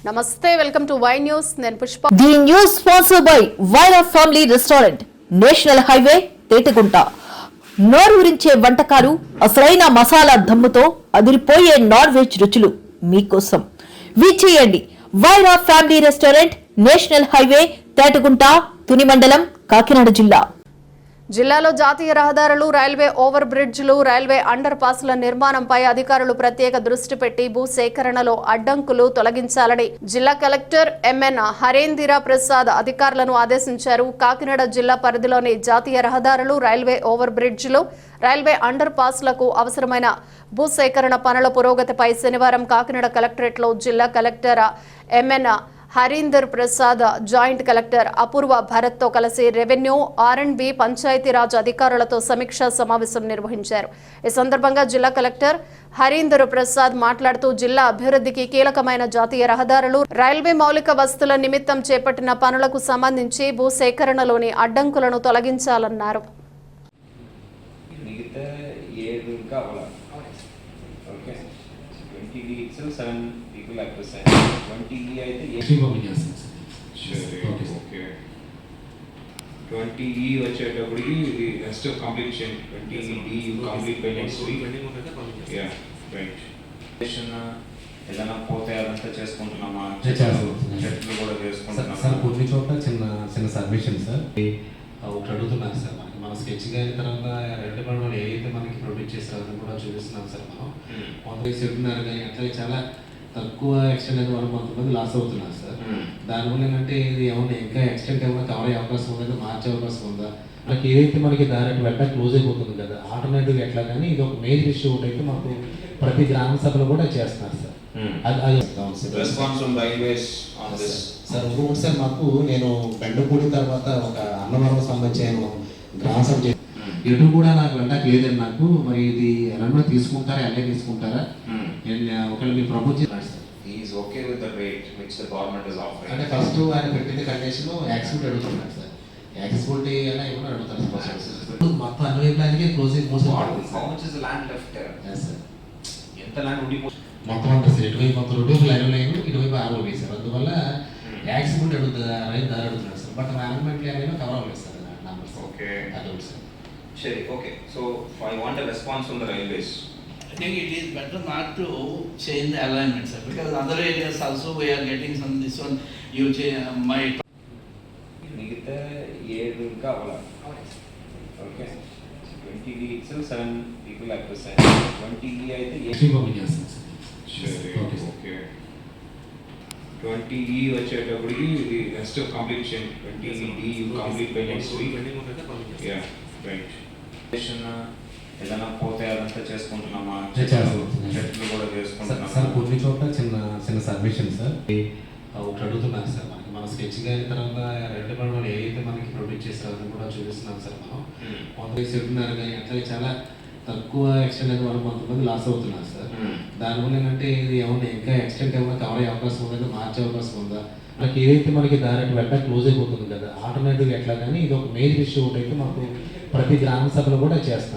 నమస్తే, welcome to వై news. నేను Pushpa. The news sponsored by Vaira family restaurant, national highway, Tetagunta. నోరూరించే వంటకాలు, అసలైన మసాలా దమ్ముతో అదిరిపోయే నాన్ వెజ్ రుచులు మీకోసం. విచ్చేయండి Vaira family restaurant, national highway, Tetagunta, Tuni మండలం, కాకినాడ జిల్లా. జిల్లాలో జాతీయ రహదారులు, రైల్వే ఓవర్ బ్రిడ్జ్లు, రైల్వే అండర్ పాస్ల నిర్మాణంపై అధికారులు ప్రత్యేక దృష్టి పెట్టి భూసేకరణలో అడ్డంకులు తొలగించాలని జిల్లా కలెక్టర్ ఎంఎన్ హరేంద్ర ప్రసాద్ అధికారులను ఆదేశించారు. కాకినాడ జిల్లా పరిధిలోని జాతీయ రహదారులు, రైల్వే ఓవర్ బ్రిడ్జ్లు, రైల్వే అండర్ పాస్లకు అవసరమైన భూసేకరణ పనుల పురోగతిపై శనివారం కాకినాడ కలెక్టరేట్లో జిల్లా collector M N Harinder Prasad, joint collector Apoorva Bharat తో కలిసి రెవెన్యూ, ఆర్ఎండ్బి, పంచాయతీరాజ్ అధికారులతో సమీక్షా సమావేశం నిర్వహించారు. ఈ సందర్భంగా జిల్లా కలెక్టర్ హరీందర్ ప్రసాద్ మాట్లాడుతూ జిల్లా అభివృద్ధికి కీలకమైన జాతీయ రహదారులు, రైల్వే మౌలిక వసతుల నిమిత్తం చేపట్టిన పనులకు సంబంధించి భూసేకరణలోని అడ్డంకులను తొలగించాలన్నారు. వచ్చేటప్పటికి ఇది నెక్స్ట్ కంప్లీట్ చేయండి. 20D complete by next week. Yeah right. ఏదైనా పోతే అదంతా చేసుకుంటున్నామా? చెట్లు కూడా చేసుకుంటున్నాం సార్. కొన్ని చోట్ల చిన్న చిన్న సబ్మిషన్ సార్ ఒకటి అడుగుతున్నాను సార్. మన స్కెచ్గా అయిన తర్వాత రెండు పనులు ఏదైతే మనకి ప్రొడ్యూస్ చేస్తారో అది కూడా చూపిస్తున్నాం సార్. మనం కొంతమంది చెప్తున్నారు కానీ అట్లా చాలా తక్కువ ఎక్స్టెండ్ అయితే మనం కొంతమంది లాస్ అవుతున్నారు సార్. దానివల్ల ఏంటంటే ఇది ఏమన్నా ఇంకా ఎక్స్టెండ్ ఏమైనా కవర్ అయ్యే అవకాశం ఉందా, మార్చే అవకాశం ఉందా? మనకి ఏదైతే మనకి డైరెక్ట్ వెంట క్లోజ్ అయిపోతుంది కదా, ఆల్టర్నేటివ్ ఎట్లా కానీ ఇది ఒక మేజర్ ఇష్యూ ఒకటి అయితే మాకు ప్రతి గ్రామ సభలో కూడా చేస్తున్నారు సార్. సార్ ఇంకొకటి సార్, మాకు నేను బెండపూడి తర్వాత ఒక అన్నవరం సంబంధించిన గ్రామ సభ ఎటు కూడా నాకు వెంటకి లేదండి. నాకు మరి ఇది ఎలా తీసుకుంటారా, ఎలా తీసుకుంటారా ఒకవేళ మీరు ప్రపోజ్ చేస్తారు sir. Is okay with the rate which the government is offering. అంటే ఫస్ట్ ఆయన పెట్టిన కండిషన్ యాక్సిబిలిటీ అడుగుతున్నాడు సార్. యాక్సిబిలిటీ అయినా ఏమన్నా అడుగుతారు సార్. మొత్తం అన్ని వైపులకి క్లోజింగ్ మోసం ల్యాండ్ లెఫ్ట్ సార్. ఎంత ల్యాండ్ ఉండి మొత్తం అంటే సార్ ఇటువైపు మొత్తం రెండు లైన్ లైన్ ఇటువైపు ఆరు వేసారు. అందువల్ల యాక్సిబిలిటీ రైతు దారి అడుగుతున్నాడు సార్. బట్ మేనేజ్మెంట్ ఏమైనా కవర్ అవ్వలేదు సార్ నంబర్స్. ఓకే, అదొకటి సార్. సరే, okay. So I want a response from the railways. I think it is better not to change the alignment, sir, because other areas also we are getting some this one. You might. మిగతా 7 ఇంకా అవ్వాలి. Okay, 20D itself 7 people have to sign. 20E అయితే okay. 20E వచ్చేటప్పటికి ఇది next complete చేయండి. 20D complete by next week. Yeah right. ఏదైనా పోతే అదంతా చేసుకుంటున్నామా? చెట్లు కూడా చేసుకుంటున్నాం సార్. కొన్ని చోట్ల చిన్న చిన్న సబ్మిషన్ సార్ ఒకటి అడుగుతున్నాను సార్. మన స్కెచ్గా అయిన తర్వాత రెండు పనులు ఏదైతే మనకి ప్రొడ్యూస్ చేస్తారో అది కూడా చూపిస్తున్నాం సార్. మనం కొంతమంది చెప్తున్నారు కానీ అట్లా చాలా తక్కువ ఎక్స్టెండ్ అయితే మనం కొంతమంది లాస్ అవుతున్నారు సార్. దానివల్ల ఏంటంటే ఇది ఏమన్నా ఇంకా ఎక్స్టెండ్ ఏమైనా కవర్ అయ్యే అవకాశం ఉందా, మార్చే అవకాశం ఉందా? మనకి ఏదైతే మనకి డైరెక్ట్ వెంట క్లోజ్ అయిపోతుంది కదా, ఆల్టర్నేటివ్ ఎట్లా కానీ ఇది ఒక మేజర్ ఇష్యూ ఒకటి అయితే మాకు ప్రతి గ్రామ సభలో కూడా చేస్తున్నారు